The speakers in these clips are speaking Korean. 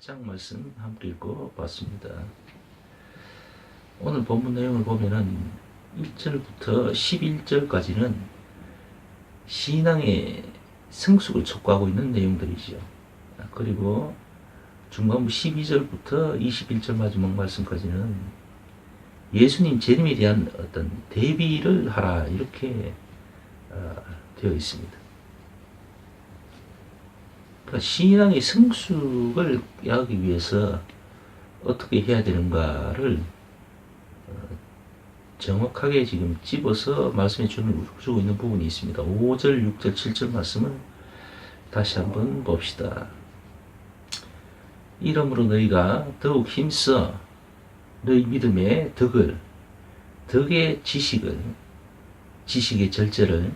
1장 말씀 함께 읽어봤습니다. 오늘 본문 내용을 보면은 1절부터 11절까지는 신앙의 성숙을 촉구하고 있는 내용들이죠. 그리고 중간부 12절부터 21절 마지막 말씀까지는 예수님 재림에 대한 어떤 대비를 하라 이렇게 되어 있습니다. 그러니까 신앙의 성숙을 하기 위해서 어떻게 해야 되는가를 정확하게 지금 집어서 말씀해 주고 있는 부분이 있습니다. 5절, 6절, 7절 말씀을 다시 한번 봅시다. 이러므로 너희가 더욱 힘써 너희 믿음의 덕의 지식을, 지식의 절제를,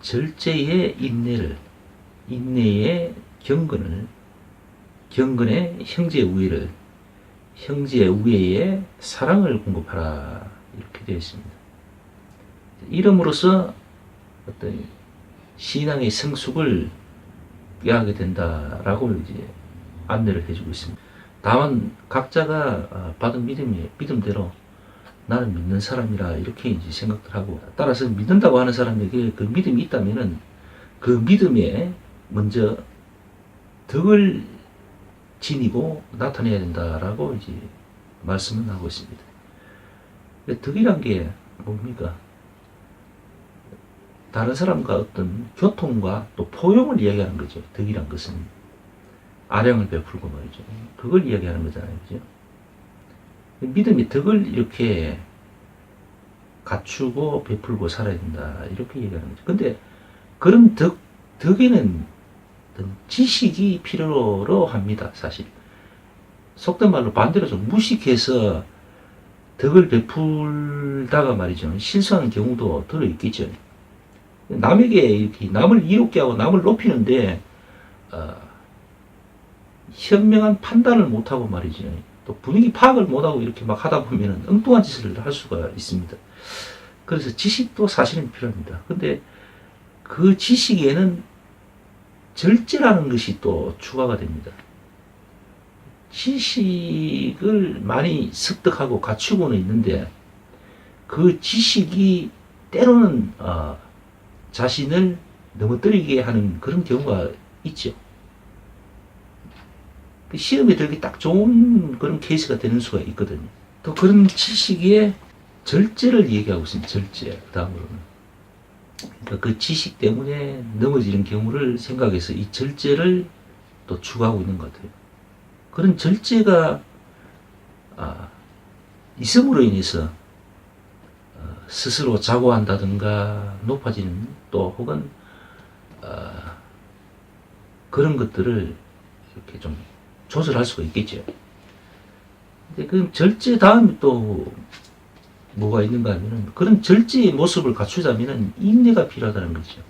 절제의 인내를, 인내의 경건을, 경건의 형제의 우애를, 형제의 우애의 사랑을 공급하라 이렇게 되어 있습니다. 이름으로써 어떤 신앙의 성숙을 꾀하게 된다라고 이제 안내를 해주고 있습니다. 다만 각자가 받은 믿음대로 나는 믿는 사람이라 이렇게 이제 생각들 하고, 따라서 믿는다고 하는 사람에게 그 믿음이 있다면은 그 믿음에 먼저 덕을 지니고 나타내야 된다라고 이제 말씀을 하고 있습니다. 덕이란 게 뭡니까? 다른 사람과 어떤 교통과 또 포용을 이야기하는 거죠. 덕이란 것은 아량을 베풀고 말이죠. 그걸 이야기하는 거잖아요. 그죠? 믿음이 덕을 이렇게 갖추고 베풀고 살아야 된다 이렇게 얘기하는 거죠. 근데 그런 덕에는 어떤 지식이 필요로 합니다. 사실 속된 말로 반대로 좀 무식해서 덕을 베풀다가 말이죠 실수하는 경우도 들어있겠죠. 남에게 이렇게 남을 이롭게 하고 남을 높이는데 현명한 판단을 못하고 말이죠, 또 분위기 파악을 못하고 이렇게 막 하다 보면 엉뚱한 짓을 할 수가 있습니다. 그래서 지식도 사실은 필요합니다. 근데 그 지식에는 절제라는 것이 또 추가가 됩니다. 지식을 많이 습득하고 갖추고는 있는데 그 지식이 때로는 자신을 넘어뜨리게 하는 그런 경우가 있죠. 시험에 들기 딱 좋은 그런 케이스가 되는 수가 있거든요. 또 그런 지식의 절제를 얘기하고 있습니다. 절제. 그 다음으로는 그러니까 그 지식 때문에 넘어지는 경우를 생각해서 이 절제를 또 추구하고 있는 것 같아요. 그런 절제가 있음으로 인해서 스스로 자고한다든가 높아지는, 또 혹은 그런 것들을 이렇게 좀 조절할 수가 있겠죠. 근데 그 절제 다음에 또 뭐가 있는가 하면은, 그런 절제의 모습을 갖추자면은 인내가 필요하다는 거죠.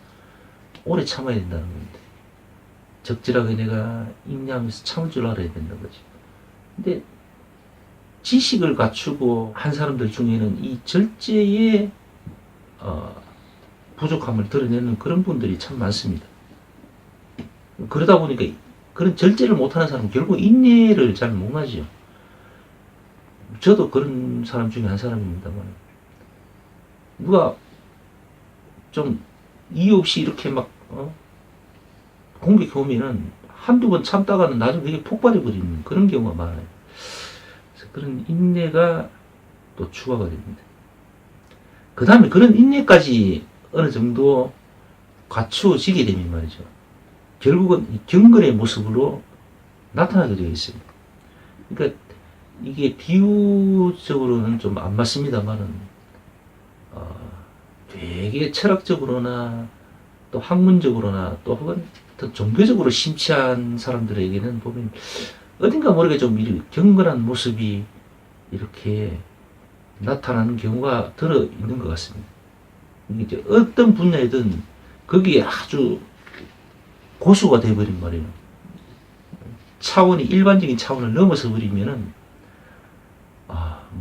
오래 참아야 된다는 겁니다. 적절하게 내가 인내하면서 참을 줄 알아야 된다는 거죠. 근데 지식을 갖추고 한 사람들 중에는 이 절제의 부족함을 드러내는 그런 분들이 참 많습니다. 그러다 보니까 그런 절제를 못하는 사람은 결국 인내를 잘 못하죠. 저도 그런 사람 중에 한 사람입니다만, 누가 좀 이유 없이 이렇게 막 공격해 오면은 한두 번 참다가는 나중에 되게 폭발해 버리는 그런 경우가 많아요. 그래서 그런 인내가 또 추가가 됩니다. 그 다음에 그런 인내까지 어느 정도 갖추어지게 되면 말이죠, 결국은 경건의 모습으로 나타나게 되어 있습니다. 그러니까 이게 비유적으로는 좀 안 맞습니다만은 되게 철학적으로나 또 학문적으로나 또 혹은 더 종교적으로 심취한 사람들에게는 보면 어딘가 모르게 좀 경건한 모습이 이렇게 나타나는 경우가 들어 있는 것 같습니다. 이제 어떤 분야이든 거기에 아주 고수가 되어버린 말이에요. 차원이 일반적인 차원을 넘어서 버리면은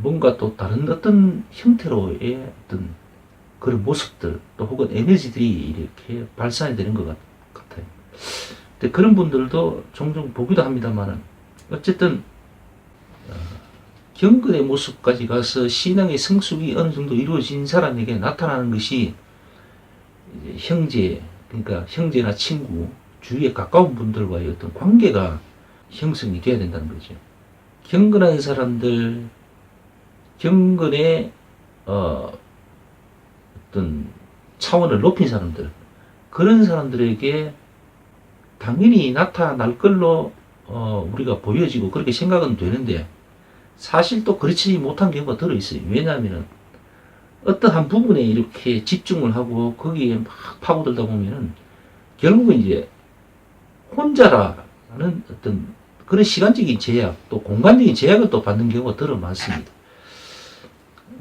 뭔가 또 다른 어떤 형태로의 어떤 그런 모습들, 또 혹은 에너지들이 이렇게 발산이 되는 것 같아요. 근데 그런 분들도 종종 보기도 합니다만은 어쨌든 경건의 모습까지 가서 신앙의 성숙이 어느 정도 이루어진 사람에게 나타나는 것이 이제 형제, 그러니까 형제나 친구, 주위에 가까운 분들과의 어떤 관계가 형성이 돼야 된다는 거죠. 경건한 사람들, 경건의 어떤 차원을 높인 사람들, 그런 사람들에게 당연히 나타날 걸로 우리가 보여지고 그렇게 생각은 되는데, 사실 또 그렇지 못한 경우가 들어있어요. 왜냐하면 어떠한 부분에 이렇게 집중을 하고 거기에 막 파고들다 보면은 결국은 이제 혼자라는 어떤 그런 시간적인 제약, 또 공간적인 제약을 또 받는 경우가 들어 많습니다.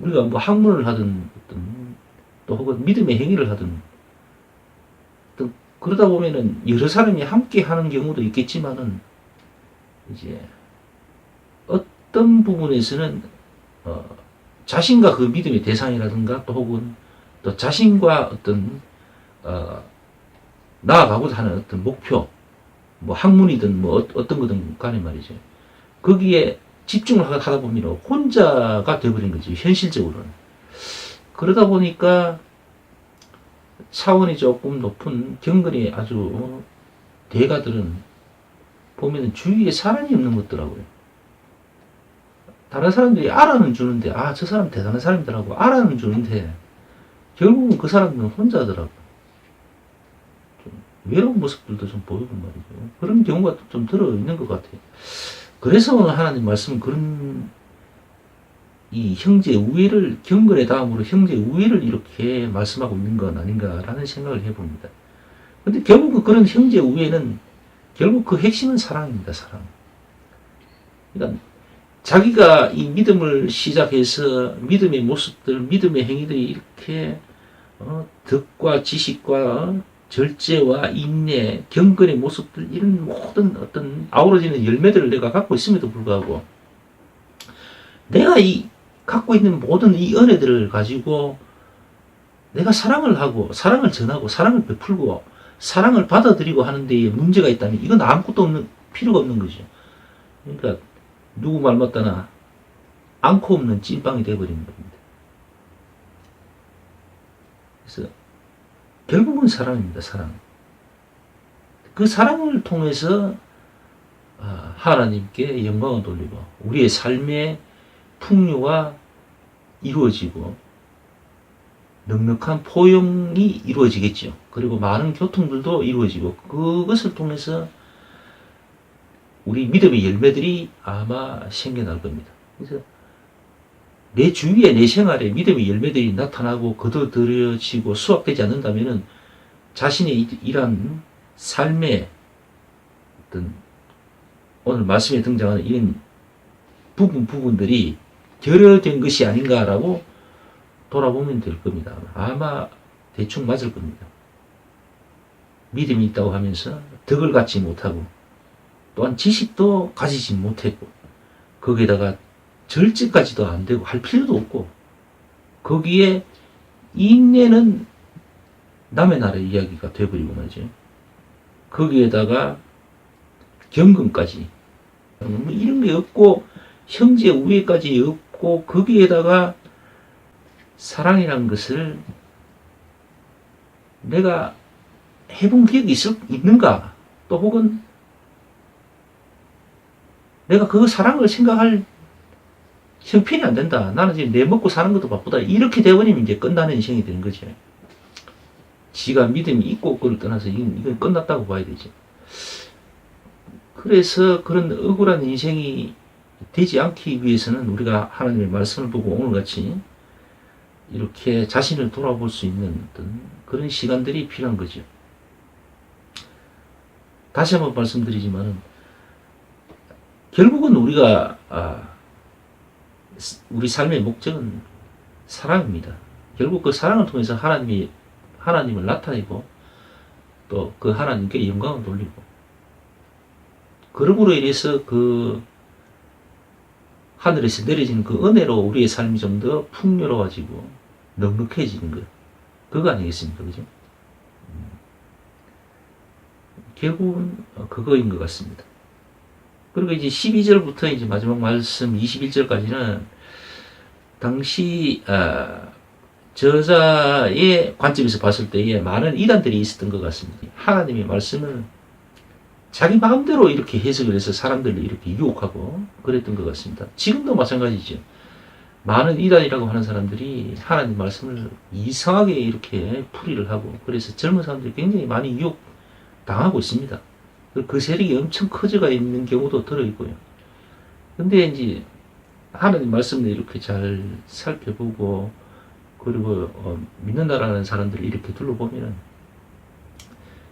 우리가 뭐 학문을 하든 어떤 또 혹은 믿음의 행위를 하든 또 그러다 보면은 여러 사람이 함께 하는 경우도 있겠지만은 이제 어떤 부분에서는 자신과 그 믿음의 대상이라든가 또 혹은 또 자신과 어떤 나아가고자 하는 어떤 목표, 뭐 학문이든 뭐 어떤 거든 간에 말이죠. 거기에 집중을 하다 보면 혼자가 되어버린 거지, 현실적으로는. 그러다 보니까 차원이 조금 높은 경건이 아주 대가들은 보면은 주위에 사람이 없는 것더라고요. 다른 사람들이 알아는 주는데, 아, 저 사람 대단한 사람이더라고. 알아는 주는데, 결국은 그 사람들은 혼자더라고. 좀 외로운 모습들도 좀 보이고 말이죠. 그런 경우가 좀 들어있는 것 같아요. 그래서 오늘 하나님 말씀은 그런 이 형제 우애를, 경건의 다음으로 형제 우애를 이렇게 말씀하고 있는 건 아닌가라는 생각을 해봅니다. 근데 결국 그런 형제 우애는 결국 그 핵심은 사랑입니다, 사랑. 그러니까 자기가 이 믿음을 시작해서 믿음의 모습들, 믿음의 행위들이 이렇게 덕과 지식과 절제와 인내, 경건의 모습들, 이런 모든 어떤 아우러지는 열매들을 내가 갖고 있음에도 불구하고 내가 이 갖고 있는 모든 이 은혜들을 가지고 내가 사랑을 하고 사랑을 전하고 사랑을 베풀고 사랑을 받아들이고 하는 데에 문제가 있다면 이건 아무것도 없는, 필요가 없는 거죠. 그러니까 누구 말 맞다나 앙코 없는 찐빵이 되어버리는 겁니다. 그래서 결국은 사랑입니다. 사랑. 그 사랑을 통해서 하나님께 영광을 돌리고 우리의 삶의 풍요가 이루어지고 넉넉한 포용이 이루어지겠죠. 그리고 많은 교통들도 이루어지고 그것을 통해서 우리 믿음의 열매들이 아마 생겨날 겁니다. 그래서 내 주위에 내 생활에 믿음의 열매들이 나타나고 거둬들여지고 수확되지 않는다면은 자신의 이러한 삶의 어떤 오늘 말씀에 등장하는 이런 부분들이 결여된 것이 아닌가라고 돌아보면 될 겁니다. 아마 대충 맞을 겁니다. 믿음이 있다고 하면서 덕을 갖지 못하고 또한 지식도 가지지 못했고 거기에다가 절제까지도 안 되고 할 필요도 없고 거기에 인내는 남의 나라의 이야기가 되어버리고 말이죠. 거기에다가 경건까지 뭐 이런 게 없고 형제 우애까지 없고 거기에다가 사랑이라는 것을 내가 해본 기억이 있는가? 또 혹은 내가 그 사랑을 생각할 형편이 안 된다. 나는 지금 내 먹고 사는 것도 바쁘다. 이렇게 되어버리면 이제 끝나는 인생이 되는 거죠. 지가 믿음이 있고 없고를 떠나서 이건 끝났다고 봐야 되죠. 그래서 그런 억울한 인생이 되지 않기 위해서는 우리가 하나님의 말씀을 보고 오늘같이 이렇게 자신을 돌아볼 수 있는 어떤 그런 시간들이 필요한 거죠. 다시 한번 말씀드리지만은 결국은 우리가 우리 삶의 목적은 사랑입니다. 결국 그 사랑을 통해서 하나님을 나타내고 또 그 하나님께 영광을 돌리고 그러므로 인해서 그 하늘에서 내려지는 그 은혜로 우리의 삶이 좀 더 풍요로워지고 넉넉해지는 것. 그거 아니겠습니까? 그죠? 결국은 그거인 것 같습니다. 그리고 이제 12절부터 이제 마지막 말씀 21절까지는 당시 저자의 관점에서 봤을 때에 많은 이단들이 있었던 것 같습니다. 하나님의 말씀을 자기 마음대로 이렇게 해석을 해서 사람들을 이렇게 유혹하고 그랬던 것 같습니다. 지금도 마찬가지죠. 많은 이단이라고 하는 사람들이 하나님 말씀을 이상하게 이렇게 풀이를 하고 그래서 젊은 사람들이 굉장히 많이 유혹당하고 있습니다. 그 세력이 엄청 커져가 있는 경우도 들어있고요. 근데 이제 하나님 말씀을 이렇게 잘 살펴보고 그리고 믿는다라는 사람들을 이렇게 둘러보면은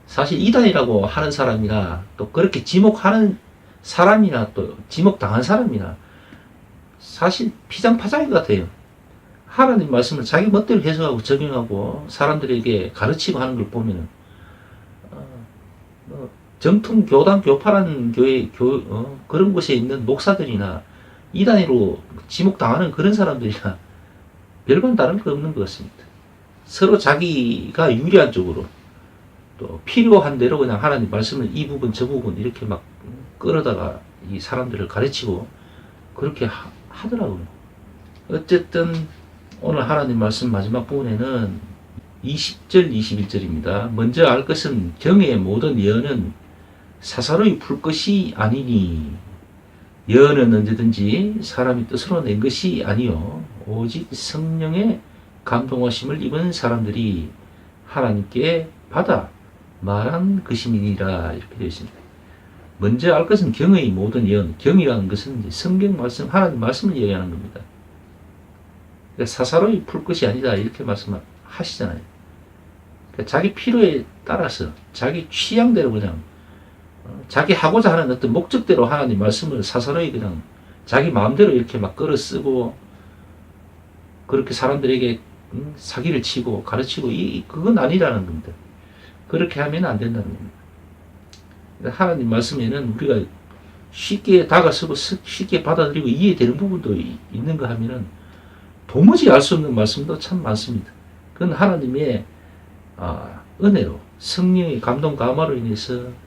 사실 이단이라고 하는 사람이나 또 그렇게 지목하는 사람이나 또 지목당한 사람이나 사실 피장파장인 것 같아요. 하나님 말씀을 자기 멋대로 해석하고 적용하고 사람들에게 가르치고 하는 걸 보면은 정통 교단 교파라는 교회 그런 곳에 있는 목사들이나 이단으로 지목당하는 그런 사람들이나 별반 다른 거 없는 것 같습니다. 서로 자기가 유리한 쪽으로 또 필요한 대로 그냥 하나님 말씀을 이 부분 저 부분 이렇게 막 끌어다가 이 사람들을 가르치고 그렇게 하더라고요. 어쨌든 오늘 하나님 말씀 마지막 부분에는 20절 21절입니다. 먼저 알 것은 경의 모든 예언은 사사로이 풀 것이 아니니 예언은 언제든지 사람이 뜻으로 낸 것이 아니요 오직 성령의 감동하심을 입은 사람들이 하나님께 받아 말한 것임이니라 이렇게 되어 있습니다. 먼저 알 것은 경의 모든 예언, 경이라는 것은 이제 성경 말씀, 하나님 말씀을 얘기하는 겁니다. 그러니까 사사로이 풀 것이 아니다 이렇게 말씀하시잖아요. 그러니까 자기 필요에 따라서 자기 취향대로 그냥 자기 하고자 하는 어떤 목적대로 하나님 말씀을 사사로이 그냥 자기 마음대로 이렇게 막 끌어 쓰고 그렇게 사람들에게 사기를 치고 가르치고 그건 아니라는 겁니다. 그렇게 하면 안 된다는 겁니다. 하나님 말씀에는 우리가 쉽게 다가서고 쉽게 받아들이고 이해되는 부분도 있는가 하면은 도무지 알 수 없는 말씀도 참 많습니다. 그건 하나님의 은혜로 성령의 감동 감화로 인해서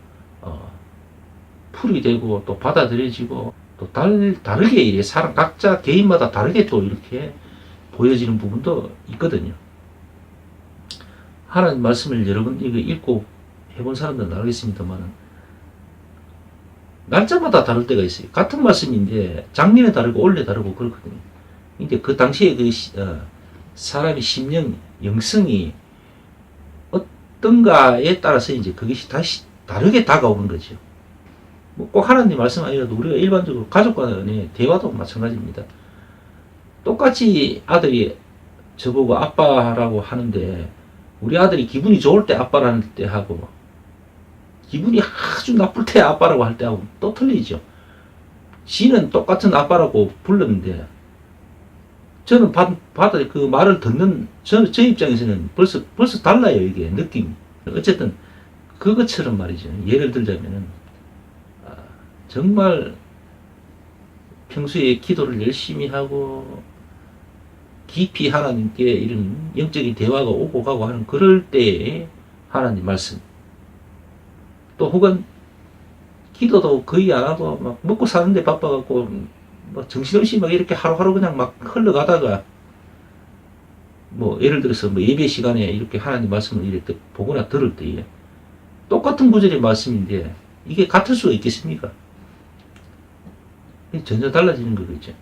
풀이되고 또 받아들여지고 또 다르게 이래 사람 각자 개인마다 다르게 또 이렇게 보여지는 부분도 있거든요. 하나님 말씀을 여러 번 읽고 해본 사람들은 알겠습니다만 날짜마다 다를 때가 있어요. 같은 말씀인데 작년에 다르고 올해 다르고 그렇거든요. 근데 그 당시에 그 사람의 심령, 영성이 어떤가에 따라서 이제 그것이 다시 다르게 다가오는 거죠. 뭐 꼭 하나님 말씀 아니라도 우리가 일반적으로 가족 간의 대화도 마찬가지입니다. 똑같이 아들이 저보고 아빠라고 하는데 우리 아들이 기분이 좋을 때 아빠라는 때 하고 기분이 아주 나쁠 때 아빠라고 할 때하고 또 틀리죠. 지는 똑같은 아빠라고 불렀는데 저는 그 말을 듣는 저 입장에서는 벌써 달라요. 이게 느낌이. 어쨌든 그것처럼 말이죠. 예를 들자면은 정말 평소에 기도를 열심히 하고 깊이 하나님께 이런 영적인 대화가 오고 가고 하는 그럴 때에 하나님 말씀 또 혹은 기도도 거의 안 하고 막 먹고 사는데 바빠갖고 막 정신없이 막 이렇게 하루하루 그냥 막 흘러가다가 뭐 예를 들어서 뭐 예배 시간에 이렇게 하나님 말씀을 이렇게 보거나 들을 때에 똑같은 구절의 말씀인데 이게 같을 수가 있겠습니까? 전혀 달라지는 거겠죠.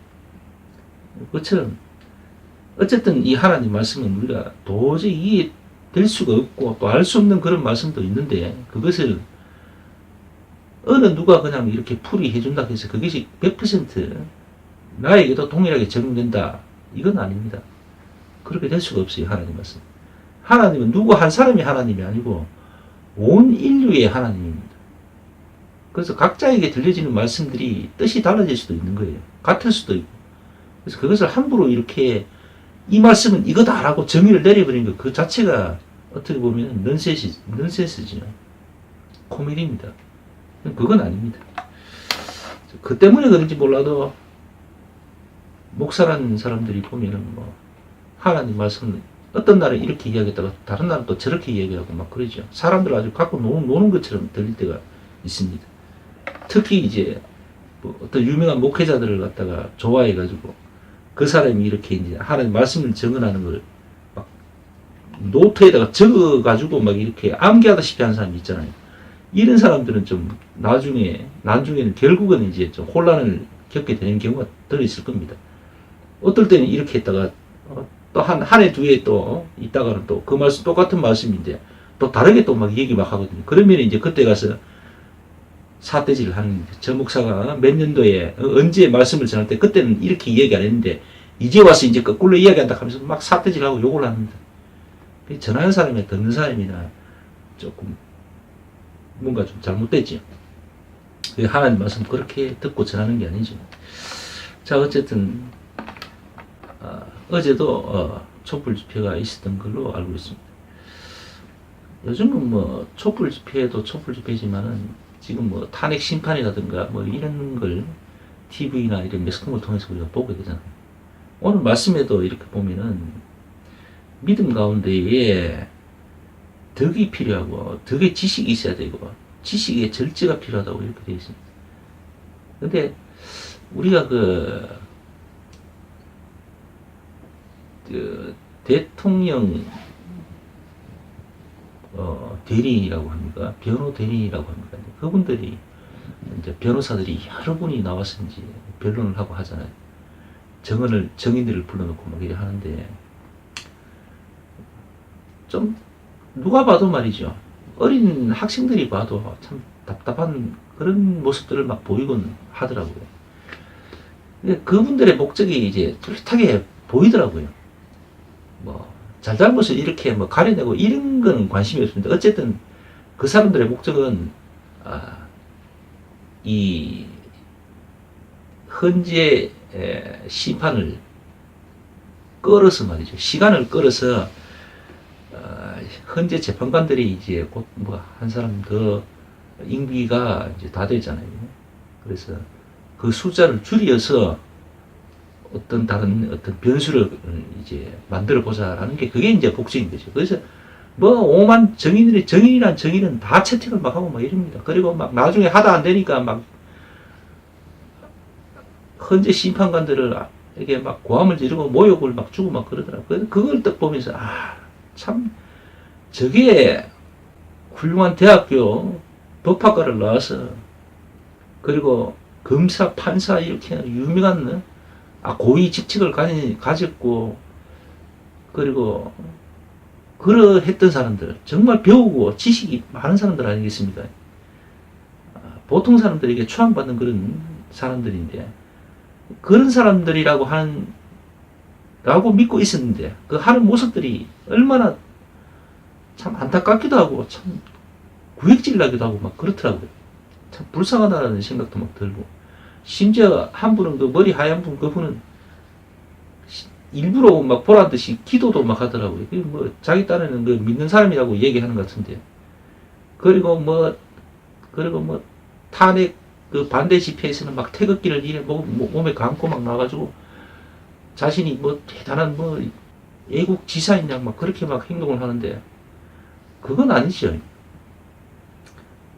그것처럼 어쨌든 이 하나님 말씀은 우리가 도저히 이해될 수가 없고 또 알 수 없는 그런 말씀도 있는데 그것을 어느 누가 그냥 이렇게 풀이해 준다 해서 그것이 100% 나에게도 동일하게 적용된다 이건 아닙니다. 그렇게 될 수가 없어요. 하나님 말씀. 하나님은 누구 한 사람이 하나님이 아니고 온 인류의 하나님입니다. 그래서 각자에게 들려지는 말씀들이 뜻이 달라질 수도 있는 거예요. 같을 수도 있고. 그래서 그것을 함부로 이렇게 이 말씀은 이거다라고 정의를 내려버리는 것 그 자체가 어떻게 보면 넌센스죠. 코미디입니다. 그건 아닙니다. 그 때문에 그런지 몰라도 목사라는 사람들이 보면은 뭐 하나님 말씀은 어떤 날에 이렇게 이야기했다가 다른 날은 또 저렇게 이야기하고 막 그러죠. 사람들 아주 갖고 노는 것처럼 들릴 때가 있습니다. 특히 이제 뭐 어떤 유명한 목회자들을 갖다가 좋아해가지고 그 사람이 이렇게 이제 하나님 말씀을 증언하는 걸 막 노트에다가 적어가지고 막 이렇게 암기하다시피 하는 사람이 있잖아요. 이런 사람들은 좀 나중에는 결국은 이제 좀 혼란을 겪게 되는 경우가 들어있을 겁니다. 어떨 때는 이렇게 했다가 또 한 해, 두 해 또 있다가는 또 그 말씀, 똑같은 말씀인데 또 다르게 또 막 얘기 막 하거든요. 그러면 이제 그때 가서 사태질을 하는 저 목사가 몇 년도에 언제 말씀을 전할 때 그때는 이렇게 이야기 안 했는데 이제 와서 이제 거꾸로 이야기한다 하면서 막 사태질하고 욕을 하는데 전하는 사람이나 듣는 사람이나 조금 뭔가 좀 잘못됐죠. 하나님 말씀 그렇게 듣고 전하는 게 아니죠. 자, 어쨌든 어제도 촛불 집회가 있었던 걸로 알고 있습니다. 요즘은 뭐 촛불 집회도 촛불 집회지만은 지금 뭐 탄핵 심판이라든가 뭐 이런 걸 TV나 이런 매스컴을 통해서 우리가 보게 되잖아요. 오늘 말씀에도 이렇게 보면은 믿음 가운데에 덕이 필요하고 덕의 지식이 있어야 되고 지식의 절제가 필요하다고 이렇게 되어 있습니다. 근데 우리가 그 대통령 대리인이라고 합니까? 변호 대리인이라고 합니까? 그분들이 이제 변호사들이 여러 분이 나와서 이제 변론을 하고 하잖아요. 정인들을 불러놓고 막 이래 하는데 좀 누가 봐도 말이죠. 어린 학생들이 봐도 참 답답한 그런 모습들을 막 보이곤 하더라고요. 근데 그분들의 목적이 이제 뚜렷하게 보이더라고요. 뭐 잘잘못을 이렇게 뭐 가려내고 이런 건 관심이 없습니다. 어쨌든 그 사람들의 목적은 이 헌재 심판을 끌어서 말이죠. 시간을 끌어서 헌재 재판관들이 이제 곧 뭐 한 사람 더 임기가 이제 다 되잖아요. 그래서 그 숫자를 줄여서 어떤 다른 어떤 변수를 이제 만들어 보자라는 게 그게 이제 복지인 거죠. 그래서 뭐 오만 정인이란 정인은 다 채택을 막 하고 막 이럽니다. 그리고 막 나중에 하다 안 되니까 막 헌재 심판관들을 이렇게 막 고함을 지르고 모욕을 막 주고 막 그러더라고요. 그걸 딱 보면서 참 저게 훌륭한 대학교 법학과를 나와서 그리고 검사 판사 이렇게 유명한 고위 직책을 가졌고 그리고 그러했던 사람들 정말 배우고 지식이 많은 사람들 아니겠습니까? 보통 사람들에게 추앙받는 그런 사람들인데 그런 사람들이라고 라고 믿고 있었는데 그 하는 모습들이 얼마나 참 안타깝기도 하고 참 구역질 나기도 하고 막 그렇더라고요. 참 불쌍하다는 생각도 막 들고 심지어 한 분은 그 머리 하얀 그분은 일부러 막 보란 듯이 기도도 막 하더라고요. 뭐 자기 딴에는 그 믿는 사람이라고 얘기하는 것 같은데 그리고 뭐 탄핵 그 반대 집회에서는 막 태극기를 이래 몸에 감고 막 나가지고 자신이 뭐 대단한 뭐 애국 지사인 양 막 그렇게 막 행동을 하는데 그건 아니죠.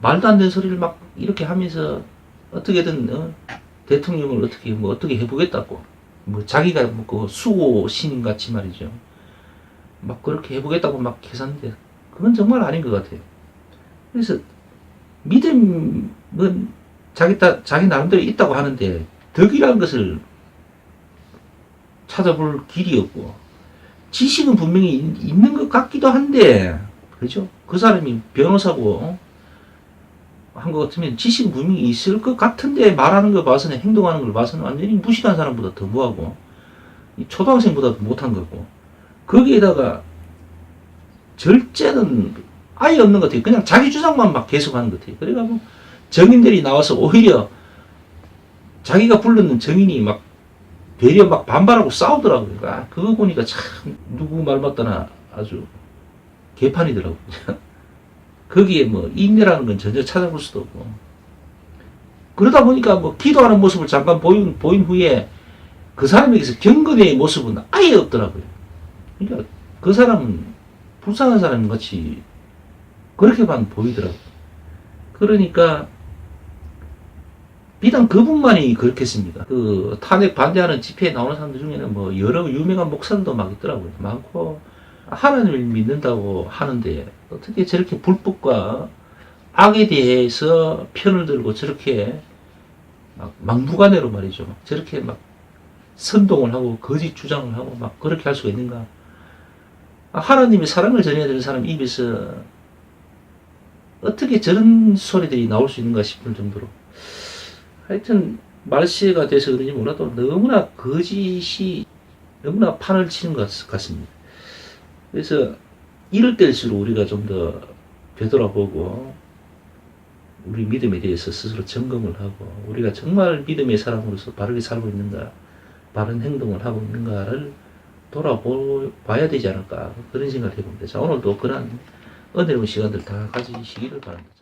말도 안 되는 소리를 막 이렇게 하면서 어떻게든 대통령을 어떻게 해보겠다고 뭐 자기가 뭐 그 수호 신인 같이 말이죠. 막 그렇게 해보겠다고 막 해서는데 그건 정말 아닌 것 같아요. 그래서 믿음은 자기 나름대로 있다고 하는데 덕이라는 것을 찾아볼 길이 없고 지식은 분명히 있는 것 같기도 한데 그렇죠? 그 사람이 변호사고 한 것 같으면 지식은 분명히 있을 것 같은데 말하는 거 봐서는 행동하는 걸 봐서는 완전히 무식한 사람보다 더 뭐하고 초등학생보다 못한 거고 거기에다가 절제는 아예 없는 것 같아요. 그냥 자기 주장만 막 계속하는 것 같아요. 그래가지고 정인들이 나와서 오히려 자기가 불렀는 정인이 막 되려 막 반발하고 싸우더라고요. 그거 보니까 참 누구 말 맞다나 아주 개판이더라고요. 거기에 뭐 인내라는 건 전혀 찾아볼 수도 없고 그러다 보니까 뭐 기도하는 모습을 잠깐 보인 후에 그 사람에게서 경건의 모습은 아예 없더라고요. 그러니까 그 사람은 불쌍한 사람 같이 그렇게만 보이더라고요. 그러니까 비단 그분만이 그렇겠습니까? 그 탄핵 반대하는 집회에 나오는 사람들 중에는 뭐 여러 유명한 목사들도 막 있더라고요. 많고 하나님을 믿는다고 하는데 어떻게 저렇게 불법과 악에 대해서 편을 들고 저렇게 막 막무가내로 말이죠. 저렇게 막 선동을 하고 거짓 주장을 하고 막 그렇게 할 수가 있는가? 하나님의 사랑을 전해야 되는 사람 입에서 어떻게 저런 소리들이 나올 수 있는가 싶을 정도로 하여튼 말세가 돼서 그런지 몰라도 너무나 거짓이 너무나 판을 치는 것 같습니다. 그래서 이럴 때일수록 우리가 좀 더 되돌아보고 우리 믿음에 대해서 스스로 점검을 하고 우리가 정말 믿음의 사람으로서 바르게 살고 있는가, 바른 행동을 하고 있는가를 돌아봐야 되지 않을까 그런 생각을 해봅니다. 자, 오늘도 그런 은혜로운 시간들 다 가지시기를 바랍니다.